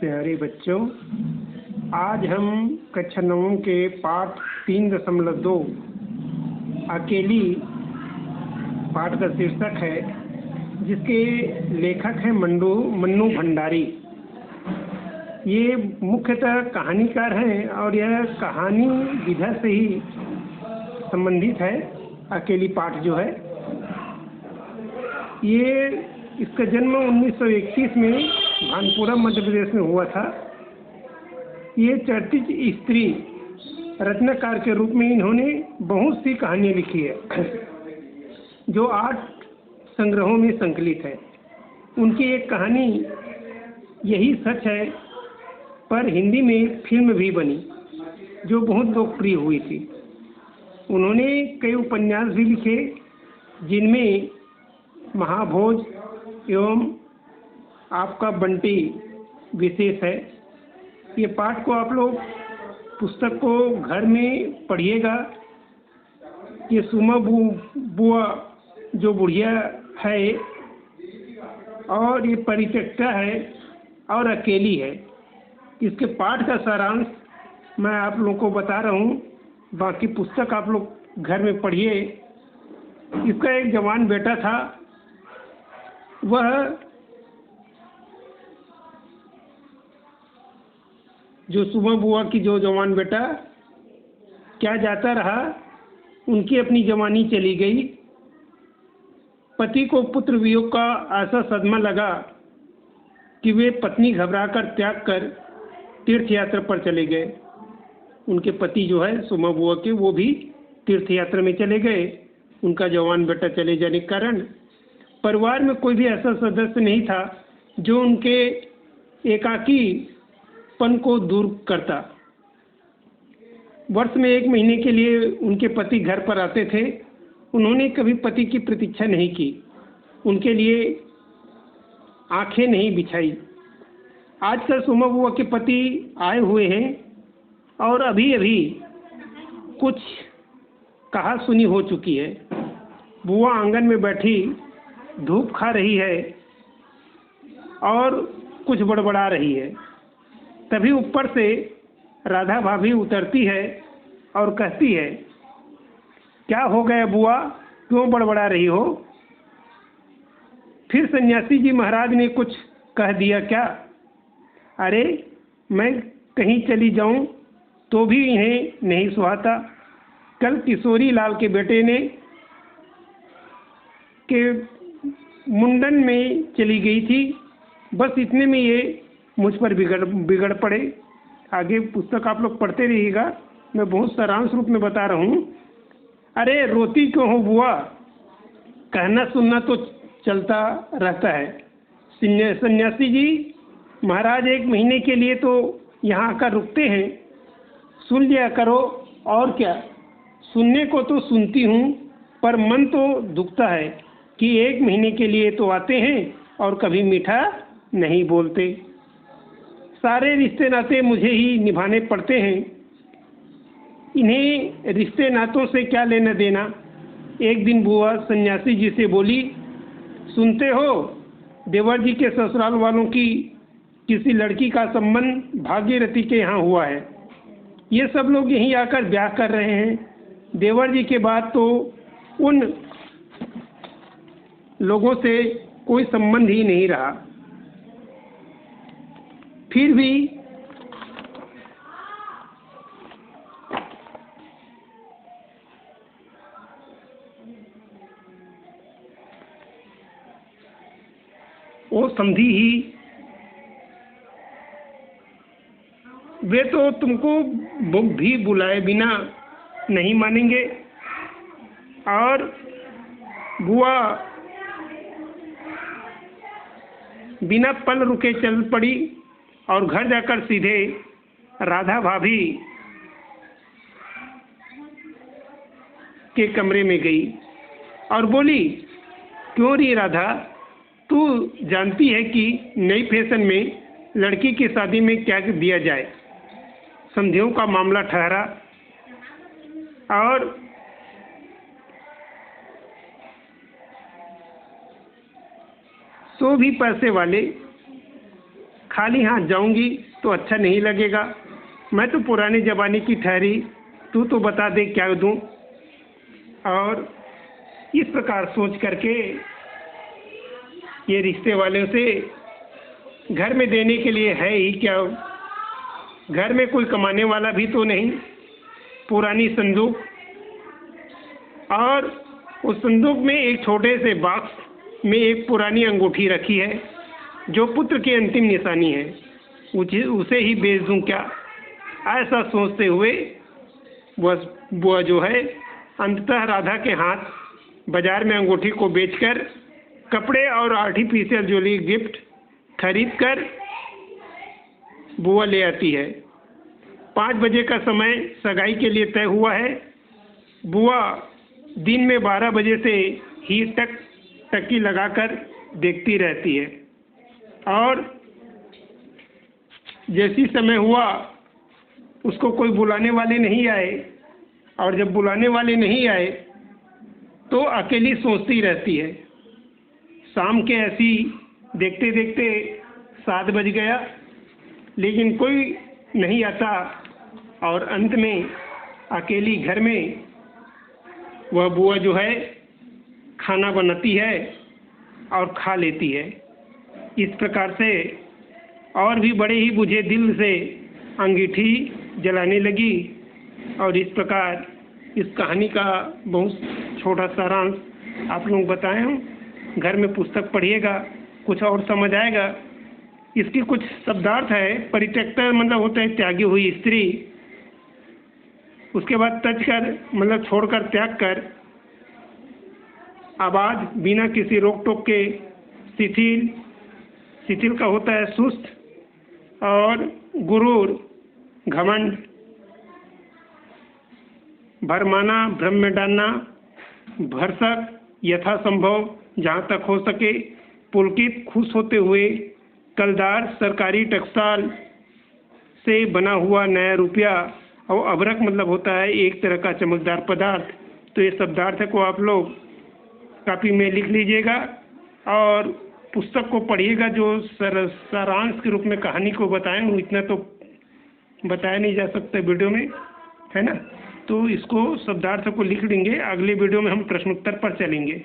प्यारे बच्चों, आज हम कक्षा 9 के पाठ 3.2 अकेली पाठ का शीर्षक है, जिसके लेखक हैं मन्नू भंडारी। ये मुख्यतः कहानीकार हैं और यह कहानी विधा से ही संबंधित है। अकेली पाठ जो है इसका जन्म 1931 में भानपुरा मध्य प्रदेश में हुआ था। ये चर्चित स्त्री रचनाकार के रूप में इन्होंने बहुत सी कहानियाँ लिखी है, जो 8 संग्रहों में संकलित है। उनकी एक कहानी यही सच है पर हिंदी में फिल्म भी बनी, जो बहुत लोकप्रिय हुई थी। उन्होंने कई उपन्यास भी लिखे, जिनमें महाभोज एवं आपका बंटी विशेष है। ये पाठ को आप लोग पुस्तक को घर में पढ़िएगा। ये सुमा बुआ जो बुढ़िया है और ये परित्यक्ता है और अकेली है। इसके पाठ का सारांश मैं आप लोगों को बता रहा हूँ, बाकी पुस्तक आप लोग घर में पढ़िए। इसका एक जवान बेटा था। वह जो सुमा बुआ की जो जवान बेटा क्या जाता रहा, उनकी अपनी जवानी चली गई। पति को पुत्र वियोग का ऐसा सदमा लगा कि वे पत्नी घबराकर त्याग कर तीर्थ यात्रा पर चले गए। उनके पति जो है सुमा बुआ के, वो भी तीर्थ यात्रा में चले गए। उनका जवान बेटा चले जाने के कारण परिवार में कोई भी ऐसा सदस्य नहीं था जो उनके एकाकीपन को दूर करता। वर्ष में 1 महीने के लिए उनके पति घर पर आते थे। उन्होंने कभी पति की प्रतीक्षा नहीं की, उनके लिए आंखें नहीं बिछाई। आजकल सुमा बुआ के पति आए हुए हैं और अभी अभी कुछ कहा सुनी हो चुकी है। बुआ आंगन में बैठी धूप खा रही है और कुछ बड़बड़ा रही है। तभी ऊपर से राधा भाभी उतरती है और कहती है, क्या हो गया बुआ, क्यों बड़बड़ा रही हो? फिर सन्यासी जी महाराज ने कुछ कह दिया क्या? अरे मैं कहीं चली जाऊं तो भी इन्हें नहीं सुहाता। कल किशोरी लाल के बेटे ने के मुंडन में चली गई थी। बस इतने में ये मुझ पर बिगड़ पड़े। आगे पुस्तक आप लोग पढ़ते रहिएगा, मैं बहुत सारांश रूप में बता रहा हूँ। अरे रोती क्यों हो बुआ? कहना सुनना तो चलता रहता है। सन्यासी जी महाराज 1 महीने के लिए तो यहाँ आकर रुकते हैं, सुन लिया करो। और क्या, सुनने को तो सुनती हूँ, पर मन तो दुखता है कि 1 महीने के लिए तो आते हैं और कभी मीठा नहीं बोलते। सारे रिश्ते नाते मुझे ही निभाने पड़ते हैं। इन्हें रिश्ते नातों से क्या लेना देना? एक दिन बुआ सन्यासी जी से बोली, सुनते हो देवर जी के ससुराल वालों की किसी लड़की का संबंध भागीरथी के यहाँ हुआ है। ये सब लोग यहीं आकर ब्याह कर रहे हैं। देवर जी के बाद तो उन लोगों से कोई संबंध ही नहीं रहा। फिर भी वो समझी ही, वे तो तुमको भी बुलाए बिना नहीं मानेंगे। और बुआ बिना पल रुके चल पड़ी और घर जाकर सीधे राधा भाभी के कमरे में गई और बोली, क्यों री राधा, तू जानती है कि नई फैशन में लड़की की शादी में क्या दिया जाए? संधियों का मामला ठहरा और सो भी पैसे वाले खाली हाथ जाऊंगी तो अच्छा नहीं लगेगा। मैं तो पुराने ज़माने की ठहरी, तू तो बता दे क्या दूं। और इस प्रकार सोच करके ये रिश्ते वालों से घर में देने के लिए है ही क्या, घर में कोई कमाने वाला भी तो नहीं। पुरानी संदूक, और उस संदूक में एक छोटे से बॉक्स में एक पुरानी अंगूठी रखी है जो पुत्र की अंतिम निशानी है। उसे ही बेच दूं क्या, ऐसा सोचते हुए वह जो है अंततः राधा के हाथ बाजार में अंगूठी को बेचकर कपड़े और आर्टिफिशियल ज्वेलरी गिफ्ट खरीद कर बुआ ले आती है। 5 बजे का समय सगाई के लिए तय हुआ है। बुआ दिन में 12 बजे से ही टकी लगाकर देखती रहती है, और जैसी समय हुआ उसको कोई बुलाने वाले नहीं आए, और जब बुलाने वाले नहीं आए तो अकेली सोचती रहती है। शाम के ऐसी देखते देखते 7 बज गया, लेकिन कोई नहीं आता, और अंत में अकेली घर में वह बुआ जो है खाना बनाती है और खा लेती है। इस प्रकार से और भी बड़े ही बुझे दिल से अंगीठी जलाने लगी। और इस प्रकार इस कहानी का बहुत छोटा सारांश आप लोग बताए हूँ। घर में पुस्तक पढ़िएगा, कुछ और समझ आएगा। इसकी कुछ शब्दार्थ है। परित्यक्ता मतलब होता है त्यागी हुई स्त्री। उसके बाद तज कर मतलब छोड़कर, त्याग कर। आबाद बिना किसी रोक टोक के। शिथिल का होता है सुस्त। और गुरूर घमंड। भरमाना भ्रम में डालना। भरसक यथासंभव जहाँ तक हो सके। पुलकित खुश होते हुए। कलदार सरकारी टकसाल से बना हुआ नया रुपया। और अबरक मतलब होता है एक तरह का चमकदार पदार्थ। तो ये शब्दार्थ को आप लोग कापी में लिख लीजिएगा और पुस्तक को पढ़िएगा। जो सारांश के रूप में कहानी को बताए हूँ, इतना तो बताया नहीं जा सकता वीडियो में, है ना। तो इसको शब्दार्थ को लिख लेंगे। अगले वीडियो में हम प्रश्नोत्तर पर चलेंगे।